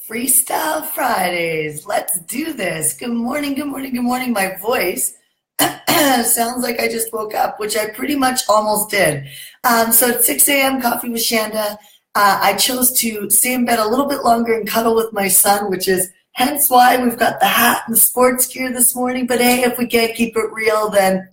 Freestyle Fridays. Let's do this. Good morning, good morning, good morning. My voice sounds like I just woke up, which I pretty much almost did. So it's 6 a.m. coffee with Shanda. I chose to stay in bed a little bit longer and cuddle with my son, which is hence why we've got the hat and the sports gear this morning. But hey, if we can't keep it real, then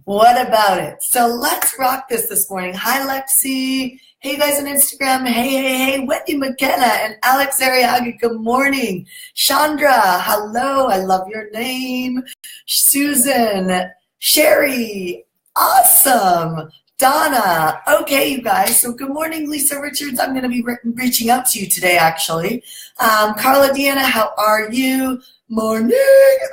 what about it? So let's rock this morning. Hi, Lexi. Hey, guys on Instagram. Hey, Wendy McKenna and Alex Ariaga. Good morning. Chandra, hello. I love your name. Susan, Sherry, awesome. Donna. Okay, you guys. So good morning, Lisa Richards. I'm going to be reaching out to you today, actually. Carla Deanna, how are you? Morning,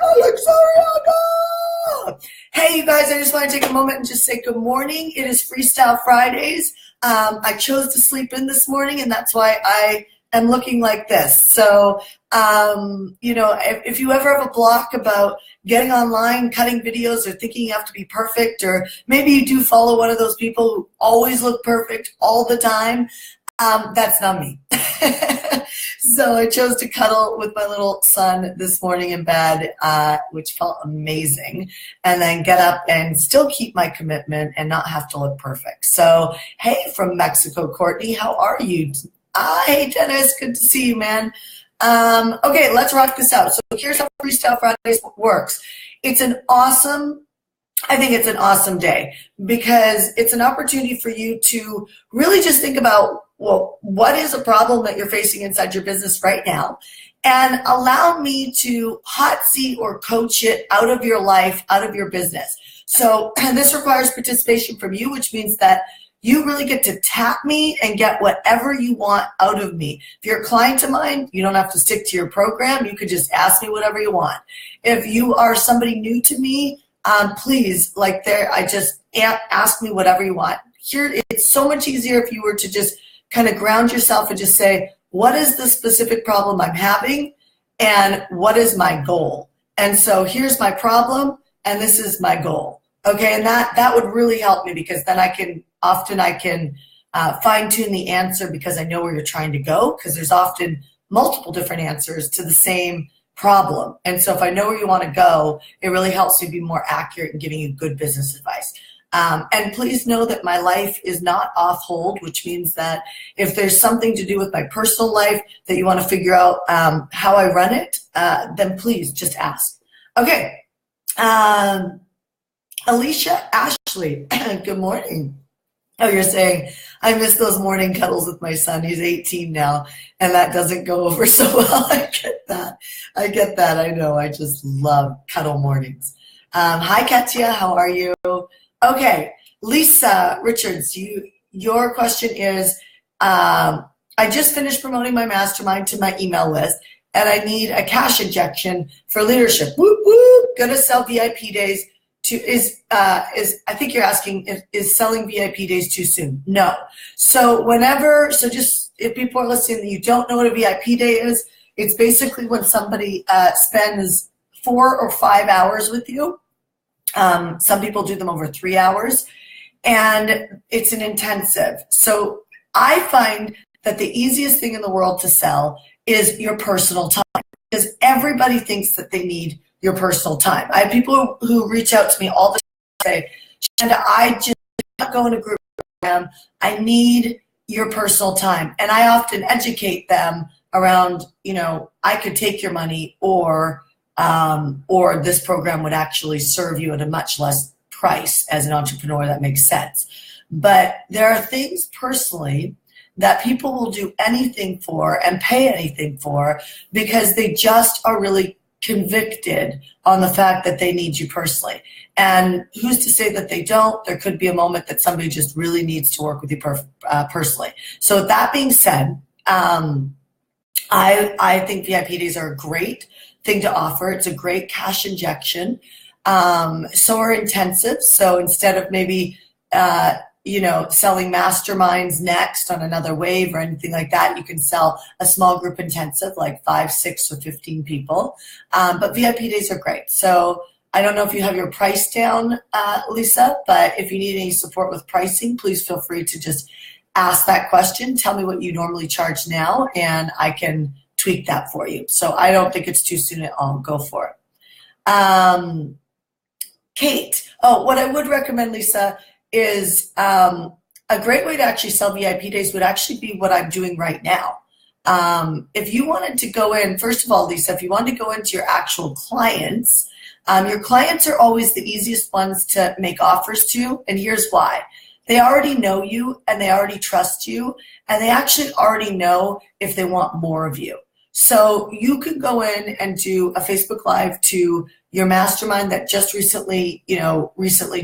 Alex Ariaga. Hey, you guys, I just want to take a moment and just say good morning. It is Freestyle Fridays. I chose to sleep in this morning, and that's why I am looking like this. So, if you ever have a block about getting online, cutting videos, or thinking you have to be perfect, or maybe you do follow one of those people who always look perfect all the time, that's not me. So I chose to cuddle with my little son this morning in bed, which felt amazing, and then get up and still keep my commitment and not have to look perfect. So, hey, from Mexico, Courtney, how are you? Hey, Dennis, good to see you, man. Okay, let's rock this out. So here's how Freestyle Fridays works. I think it's an awesome day because it's an opportunity for you to really just think about, well, what is a problem that you're facing inside your business right now? And allow me to hot seat or coach it out of your life, out of your business. So this requires participation from you, which means that you really get to tap me and get whatever you want out of me. If you're a client of mine, you don't have to stick to your program. You could just ask me whatever you want. If you are somebody new to me, please, ask me whatever you want. Here, it's so much easier if you were to just kind of ground yourself and just say, what is the specific problem I'm having and what is my goal? And so here's my problem and this is my goal. Okay, and that would really help me because then I can fine tune the answer because I know where you're trying to go, because there's often multiple different answers to the same problem. And so if I know where you want to go, it really helps me be more accurate in giving you good business advice. And please know that my life is not off hold, which means that if there's something to do with my personal life that you want to figure out how I run it, then please just ask. Okay. Alicia Ashley, good morning. Oh, you're saying, I miss those morning cuddles with my son. He's 18 now, and that doesn't go over so well. I get that. I know. I just love cuddle mornings. Hi, Katia. How are you? Okay. Lisa Richards, your question is, I just finished promoting my mastermind to my email list, and I need a cash injection for leadership. Whoop, whoop. Gonna sell VIP days. I think you're asking, is selling VIP days too soon? No. So just if people are listening and you don't know what a VIP day is, it's basically when somebody spends 4 or 5 hours with you. Some people do them over 3 hours, and it's an intensive. So I find that the easiest thing in the world to sell is your personal time, because everybody thinks that they need your personal time. I have people who reach out to me all the time and say, Shanda, I just not go in a group program. I need your personal time. And I often educate them around, I could take your money or this program would actually serve you at a much less price as an entrepreneur. That makes sense. But there are things personally that people will do anything for and pay anything for because they just are really convicted on the fact that they need you personally. And who's to say that they don't? There could be a moment that somebody just really needs to work with you personally. So with that being said, I think VIP days are a great thing to offer. It's a great cash injection. So are intensives. So instead of maybe selling masterminds next on another wave or anything like that, you can sell a small group intensive, like 5, 6, or 15 people. But VIP days are great. So I don't know if you have your price down, Lisa, but if you need any support with pricing, please feel free to just ask that question. Tell me what you normally charge now, and I can tweak that for you. So I don't think it's too soon at all. Go for it. Kate, what I would recommend, Lisa, is a great way to actually sell VIP days would actually be what I'm doing right now. If you wanted to go in, first of all, Lisa, if you wanted to go into your actual clients, your clients are always the easiest ones to make offers to, and here's why. They already know you, and they already trust you, and they actually already know if they want more of you. So you could go in and do a Facebook Live to your mastermind that just recently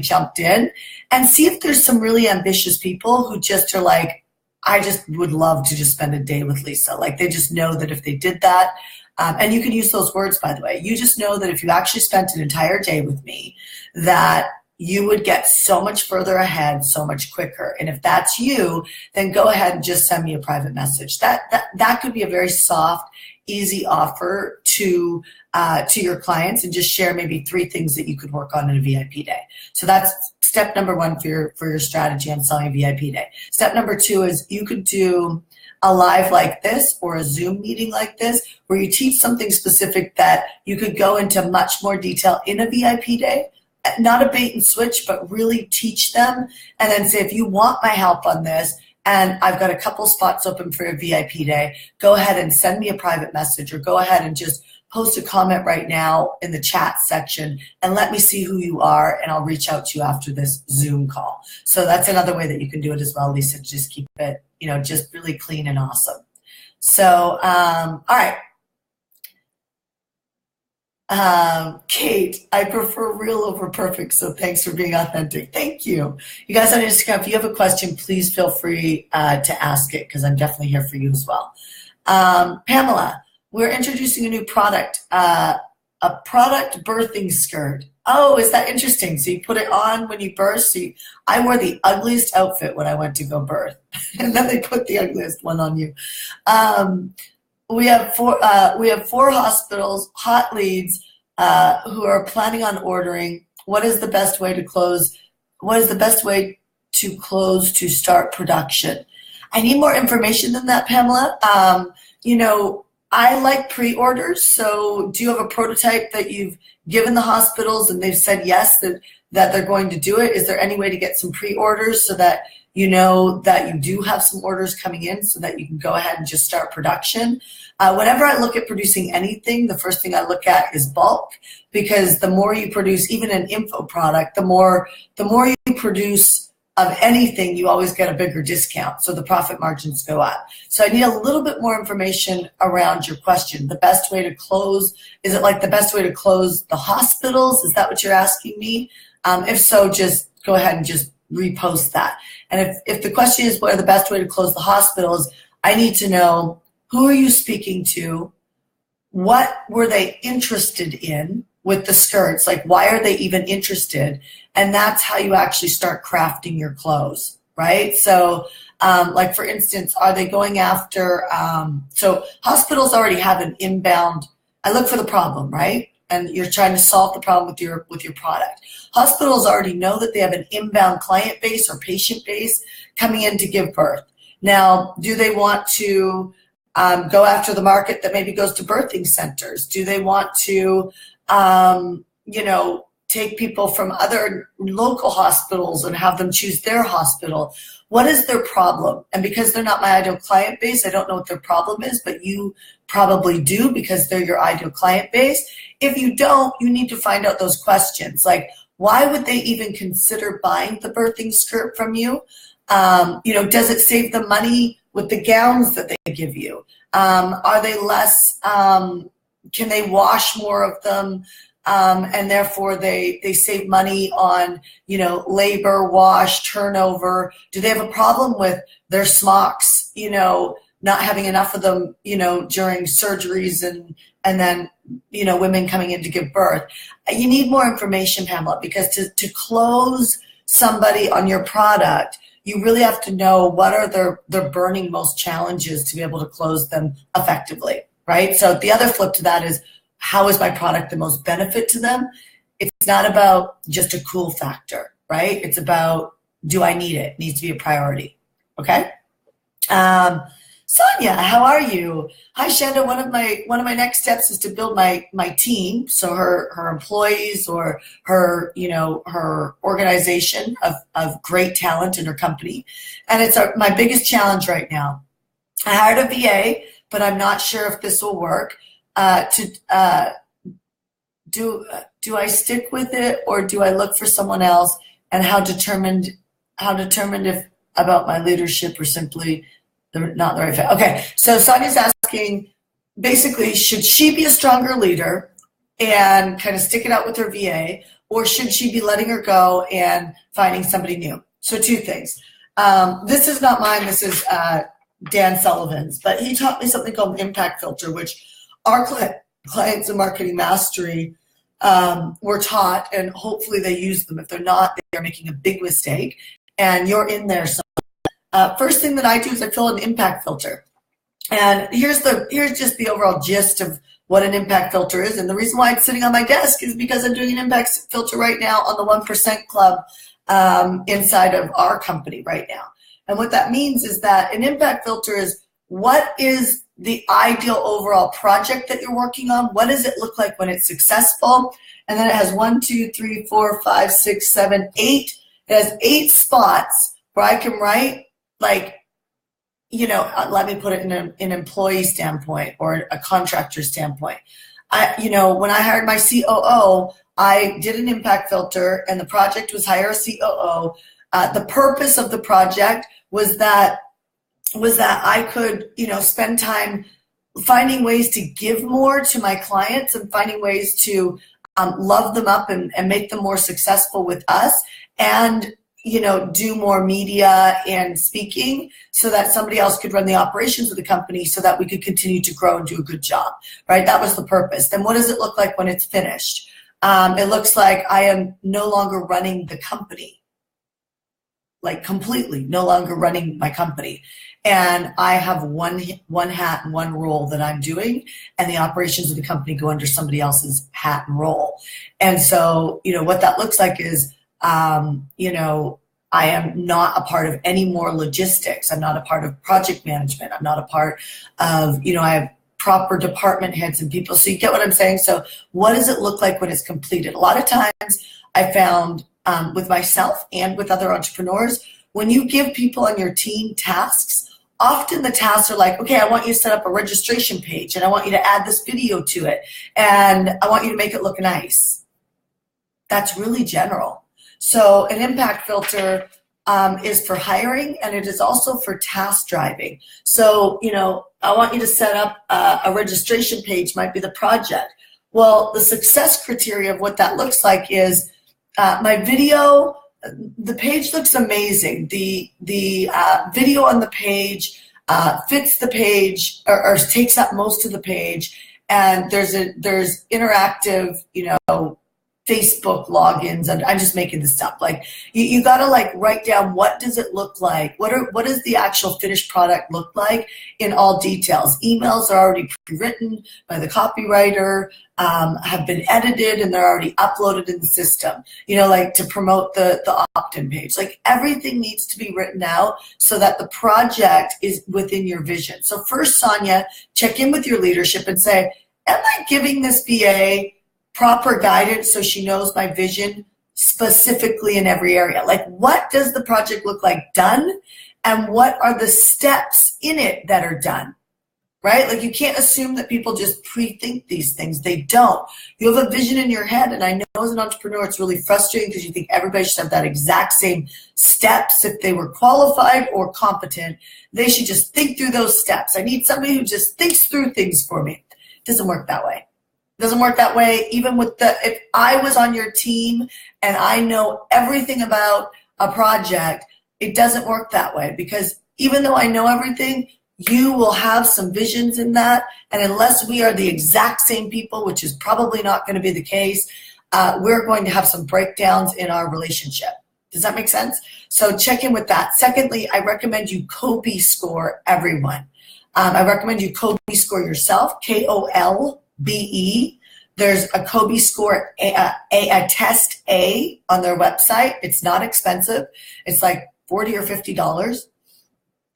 jumped in, and see if there's some really ambitious people who just are like, I just would love to just spend a day with Lisa. Like, they just know that if they did that, and you can use those words, by the way, you just know that if you actually spent an entire day with me, that you would get so much further ahead so much quicker. And if that's you, then go ahead and just send me a private message. That could be a very soft, easy offer to your clients, and just share maybe 3 things that you could work on in a VIP day. So that's step number 1 for your strategy on selling a VIP day. Step number 2 is you could do a live like this or a Zoom meeting like this where you teach something specific that you could go into much more detail in a VIP day. Not a bait and switch, but really teach them, and then say, if you want my help on this, and I've got a couple spots open for a VIP day, go ahead and send me a private message, or go ahead and just post a comment right now in the chat section and let me see who you are, and I'll reach out to you after this Zoom call. So that's another way that you can do it as well, Lisa. Just keep it, just really clean and awesome. So, all right. Kate, I prefer real over perfect, so thanks for being authentic. Thank you. You guys on Instagram, if you have a question, please feel free to ask it, because I'm definitely here for you as well. Pamela, we're introducing a new product, a product birthing skirt. Oh, is that interesting? So you put it on when you birth. I wore the ugliest outfit when I went to go birth, and then they put the ugliest one on you. We have 4 hospitals, hot leads, who are planning on ordering. What is the best way to close? What is the best way to close to start production? I need more information than that, Pamela. I like pre-orders. So do you have a prototype that you've given the hospitals and they've said yes, that they're going to do it? Is there any way to get some pre-orders so that you know that you do have some orders coming in, so that you can go ahead and just start production? Whenever I look at producing anything, the first thing I look at is bulk, because the more you produce, even an info product, the more you produce of anything, you always get a bigger discount, so the profit margins go up. So I need a little bit more information around your question. The best way to close, is it like the best way to close the hospitals? Is that what you're asking me? If so, just go ahead and just repost that. And if the question is what are the best way to close the hospitals, I need to know, who are you speaking to? What were they interested in with the skirts? Like, why are they even interested? And that's how you actually start crafting your clothes, right? So, like for instance, are they going after, so hospitals already have an inbound, I look for the problem, right? And you're trying to solve the problem with your product. Hospitals already know that they have an inbound client base or patient base coming in to give birth. Now, do they want to go after the market that maybe goes to birthing centers? Do they want to, take people from other local hospitals and have them choose their hospital? What is their problem? And because they're not my ideal client base, I don't know what their problem is, but you probably do, because they're your ideal client base. If you don't, you need to find out those questions. Like, why would they even consider buying the birthing skirt from you? Does it save them money with the gowns that they give you? Are they less, can they wash more of them? And therefore they save money on, labor, wash, turnover. Do they have a problem with their smocks, not having enough of them, during surgeries and then, women coming in to give birth? You need more information, Pamela, because to close somebody on your product, you really have to know what are their burning most challenges to be able to close them effectively, right? So the other flip to that is, how is my product the most benefit to them? It's not about just a cool factor, right? It's about, do I need it? It needs to be a priority, okay? Sonia, how are you? Hi, Shanda. One of my next steps is to build my team, so her employees or her her organization of great talent in her company, and it's my biggest challenge right now. I hired a VA, but I'm not sure if this will work. To do I stick with it or do I look for someone else? And how determined if about my leadership or simply not the right fit? Okay, so Sonia's asking basically, should she be a stronger leader and kind of stick it out with her VA, or should she be letting her go and finding somebody new? So two things. This is not mine. This is Dan Sullivan's, but he taught me something called an impact filter, which our clients in Marketing Mastery were taught, and hopefully they use them. If they're not, they're making a big mistake, and you're in there. So, first thing that I do is I fill an impact filter, and here's just the overall gist of what an impact filter is. And the reason why it's sitting on my desk is because I'm doing an impact filter right now on the 1% Club inside of our company right now. And what that means is that an impact filter is, what is the ideal overall project that you're working on? What does it look like when it's successful? And then it has 1, 2, 3, 4, 5, 6, 7, 8. It has 8 spots where I can write, like, let me put it in an employee standpoint or a contractor standpoint. When I hired my COO, I did an impact filter, and the project was hire a COO. The purpose of the project was that I could, spend time finding ways to give more to my clients and finding ways to love them up and make them more successful with us, and do more media and speaking so that somebody else could run the operations of the company so that we could continue to grow and do a good job, right? That was the purpose. Then what does it look like when it's finished? It looks like I am no longer running the company, like completely no longer running my company. And I have one hat and one role that I'm doing, and the operations of the company go under somebody else's hat and role. And so, what that looks like is, I am not a part of any more logistics. I'm not a part of project management. I'm not a part of, I have proper department heads and people. So you get what I'm saying? So what does it look like when it's completed? A lot of times I found with myself and with other entrepreneurs, when you give people on your team tasks, often the tasks are like, okay, I want you to set up a registration page, and I want you to add this video to it, and I want you to make it look nice. That's really general. So an impact filter is for hiring, and it is also for task driving. So, I want you to set up a registration page, might be the project. Well, the success criteria of what that looks like is my video, the page looks amazing. The video on the page fits the page or takes up most of the page, and there's interactive, Facebook logins, and I'm just making this up. Like you got to write down, what does it look like? What does the actual finished product look like in all details? Emails are already pre-written by the copywriter, have been edited, and they're already uploaded in the system. To promote the opt-in page. Everything needs to be written out so that the project is within your vision. So first, Sonia, check in with your leadership and say, am I giving this VA proper guidance so she knows my vision specifically in every area? What does the project look like done, and what are the steps in it that are done, right? You can't assume that people just pre-think these things. They don't. You have a vision in your head, and I know as an entrepreneur it's really frustrating because you think everybody should have that exact same steps. If they were qualified or competent, they should just think through those steps. I need somebody who just thinks through things for me. It doesn't work that way. Doesn't work that way. Even if I was on your team and I know everything about a project, it doesn't work that way, because even though I know everything, you will have some visions in that. And unless we are the exact same people, which is probably not going to be the case, we're going to have some breakdowns in our relationship. Does that make sense? So check in with that. Secondly, I recommend you Kobe score everyone. I recommend you Kobe score yourself, KOLBE. There's a Kobe score, a test A on their website. It's not expensive. It's like $40 or $50.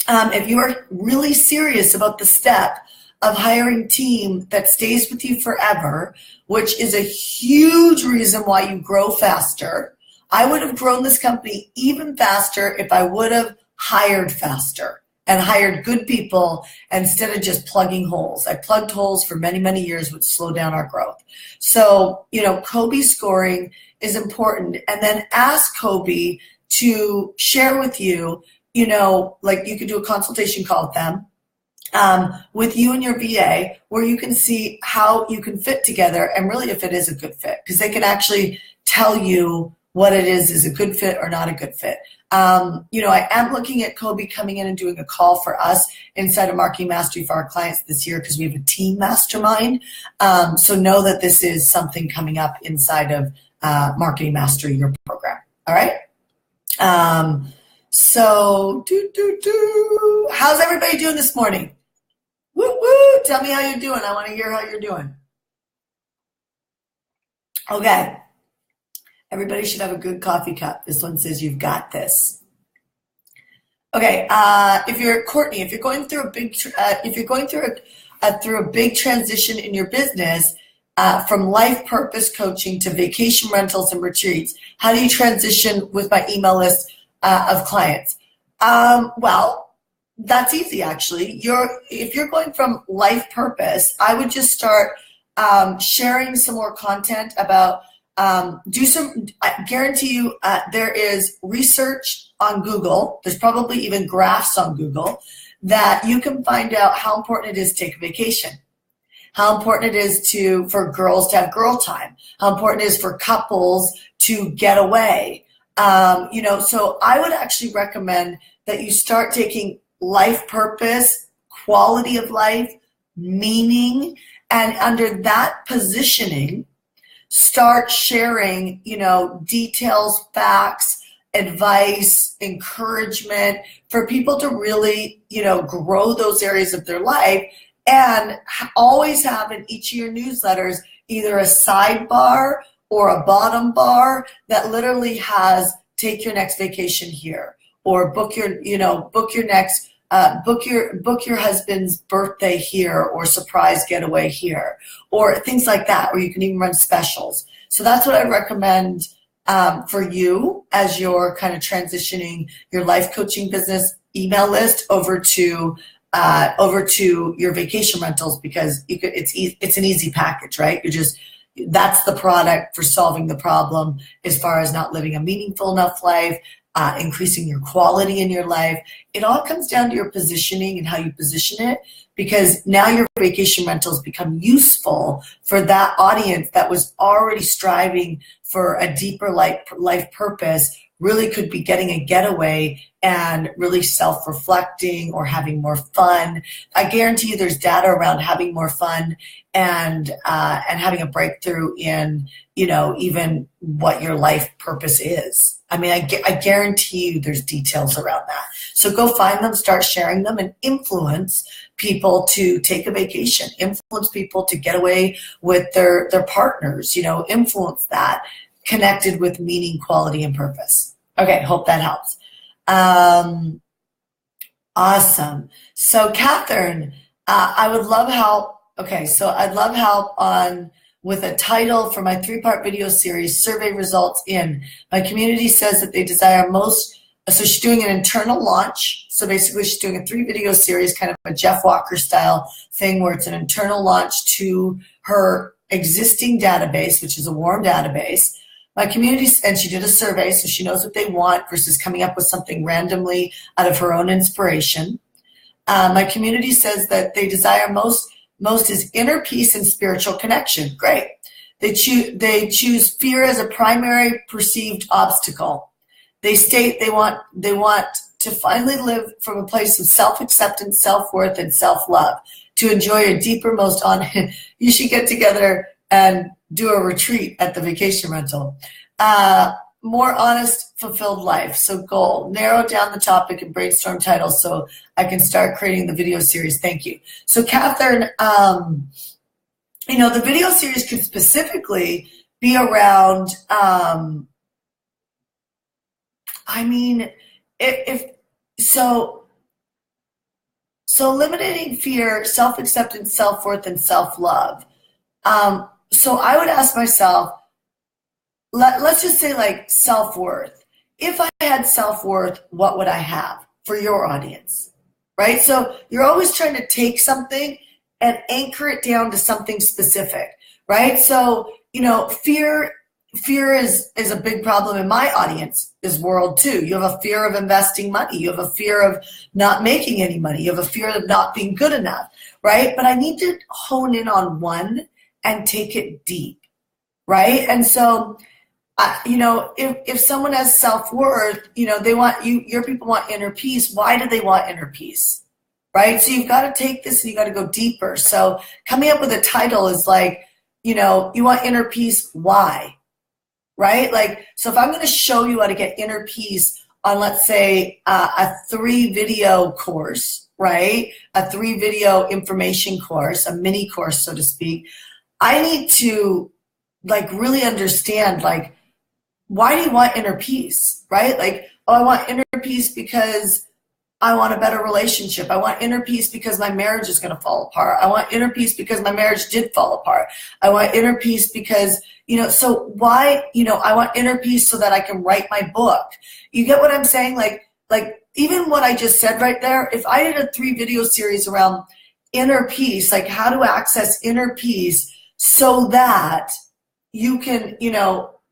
if you are really serious about the step of hiring a team that stays with you forever, which is a huge reason why you grow faster. I would have grown this company even faster if I would have hired faster and hired good people instead of just plugging holes. I plugged holes for many, many years, which slowed down our growth. So, Kobe scoring is important. And then ask Kobe to share with you, like you could do a consultation call with them, with you and your VA, where you can see how you can fit together and really if it is a good fit, because they can actually tell you what it is a good fit or not a good fit. I am looking at Kobe coming in and doing a call for us inside of Marketing Mastery for our clients this year because we have a team mastermind. So know that this is something coming up inside of Marketing Mastery, your program. All right? How's everybody doing this morning? Woo woo! Tell me how you're doing. I want to hear how you're doing. Okay. Everybody should have a good coffee cup. This one says you've got this. Okay. If you're Courtney, if you're going through a big transition in your business, from life purpose coaching to vacation rentals and retreats, how do you transition with my email list of clients? Well, that's easy actually. If you're going from life purpose, I would just start sharing some more content about. I guarantee you there is research on Google. There's probably even graphs on Google that you can find out how important it is to take a vacation, how important it is for girls to have girl time, how important it is for couples to get away. So I would actually recommend that you start taking life purpose, quality of life, meaning, and under that positioning, start sharing, details, facts, advice, encouragement for people to really, grow those areas of their life, and always have in each of your newsletters either a sidebar or a bottom bar that literally has take your next vacation here, or book your husband's birthday here, or surprise getaway here, or things like that, or you can even run specials. So that's what I recommend for you as you're kind of transitioning your life coaching business email list over to your vacation rentals, because it's an easy package, right? That's the product for solving the problem as far as not living a meaningful enough life, increasing your quality in your life. It all comes down to your positioning and how you position it, because now your vacation rentals become useful for that audience that was already striving for a deeper life purpose, really could be getting a getaway and really self-reflecting or having more fun. I guarantee you there's data around having more fun and having a breakthrough in, even what your life purpose is. I mean, I guarantee you there's details around that. So go find them, start sharing them, and influence people to take a vacation, influence people to get away with their partners, influence that, connected with meaning, quality, and purpose. Okay, hope that helps. Awesome. So Catherine, I would love help. Okay, so I'd love help with a title for my 3-part video series, Survey Results In. My community says that they desire most, so she's doing an internal launch. So basically she's doing a 3-video series, kind of a Jeff Walker style thing, where it's an internal launch to her existing database, which is a warm database. My community, and she did a survey, so she knows what they want versus coming up with something randomly out of her own inspiration. My community says that they desire most is inner peace and spiritual connection. Great. They choose fear as a primary perceived obstacle. They state they want to finally live from a place of self-acceptance, self-worth, and self-love, to enjoy a deeper, most on. You should get together and do a retreat at the vacation rental. More honest, fulfilled life. So goal, narrow down the topic and brainstorm titles so I can start creating the video series. Thank you. So Catherine, the video series could specifically be around, So eliminating fear, self-acceptance, self-worth, and self-love. So I would ask myself, let's just say like self-worth. If I had self-worth, what would I have for your audience, right? So you're always trying to take something and anchor it down to something specific, right? So, fear is a big problem in my audience's world too. You have a fear of investing money. You have a fear of not making any money. You have a fear of not being good enough, right? But I need to hone in on one and take it deep, right? And so, if someone has self-worth, they want your people want inner peace. Why do they want inner peace, right? So you've got to take this and you got to go deeper. So coming up with a title is like, you want inner peace. Why? Right? Like, so if I'm going to show you how to get inner peace on, let's say, a 3-video course, right? A 3-video information course, a mini course, so to speak, I need to like really understand, like, why do you want inner peace, right? Like, oh, I want inner peace because I want a better relationship. I want inner peace because my marriage is going to fall apart. I want inner peace because my marriage did fall apart. I want inner peace because, so why, I want inner peace so that I can write my book. You get what I'm saying? Like even what I just said right there, if I did a 3-video series around inner peace, like how to access inner peace so that you can,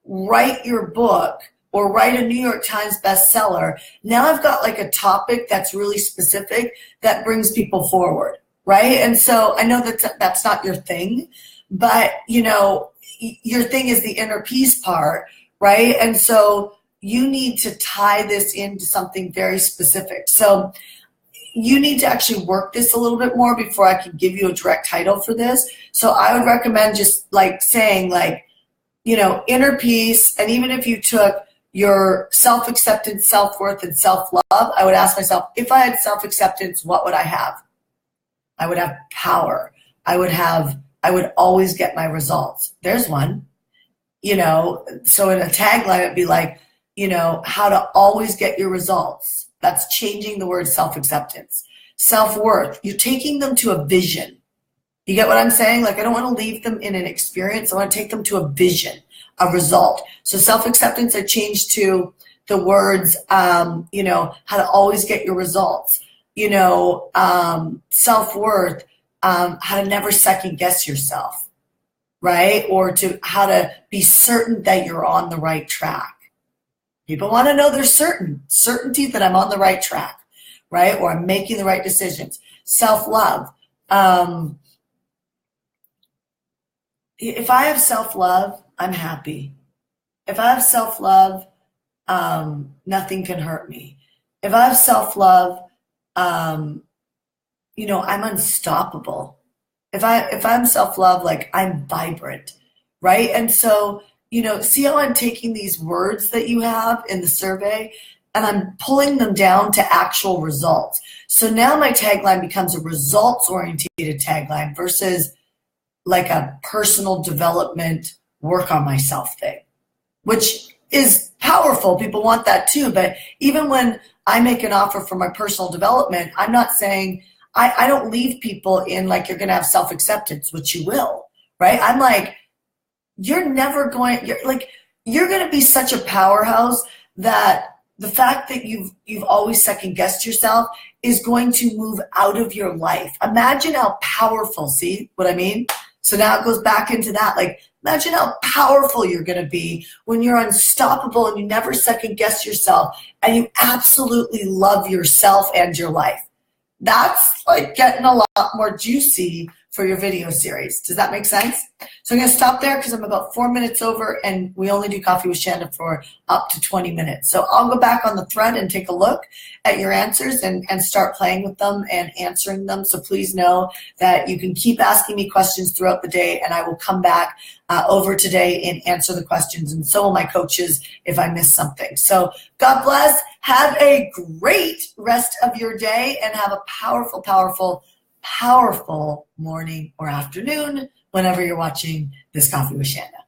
write your book or write a New York Times bestseller, now I've got like a topic that's really specific that brings people forward, right? And so I know that that's not your thing, but your thing is the inner peace part, right? And so you need to tie this into something very specific. So you need to actually work this a little bit more before I can give you a direct title for this. So I would recommend just like saying like, inner peace. And even if you took your self-acceptance, self-worth, and self-love, I would ask myself, if I had self-acceptance, what would I have? I would have power. I would always get my results. There's one. So in a tagline, it'd be like, how to always get your results. That's changing the word self-acceptance. Self-worth, you're taking them to a vision. You get what I'm saying? Like, I don't want to leave them in an experience. I want to take them to a vision, a result. So self-acceptance, I changed to the words, how to always get your results. Self-worth, how to never second guess yourself, right? Or to how to be certain that you're on the right track. People want to know they're certainty that I'm on the right track, right? Or I'm making the right decisions. Self-love. If I have self-love, I'm happy. If I have self-love, nothing can hurt me. If I have self-love, I'm unstoppable. If I'm self-love, like I'm vibrant, right? And so, see how I'm taking these words that you have in the survey and I'm pulling them down to actual results. So now my tagline becomes a results-oriented tagline versus like a personal development, work on myself thing, which is powerful. People want that too. But even when I make an offer for my personal development, I'm not saying, I don't leave people in like you're going to have self-acceptance, which you will, right? I'm like, you're going to be such a powerhouse that the fact that you've always second guessed yourself is going to move out of your life. Imagine how powerful, see what I mean? So now it goes back into that. Like, imagine how powerful you're going to be when you're unstoppable and you never second guess yourself and you absolutely love yourself and your life. That's like getting a lot more juicy for your video series. Does that make sense? So I'm going to stop there because I'm about 4 minutes over and we only do Coffee with Shanda for up to 20 minutes. So I'll go back on the thread and take a look at your answers and start playing with them and answering them. So please know that you can keep asking me questions throughout the day and I will come back over today and answer the questions. And so will my coaches if I miss something. So God bless. Have a great rest of your day and have a powerful, powerful, powerful morning or afternoon whenever you're watching this Coffee with Shanda.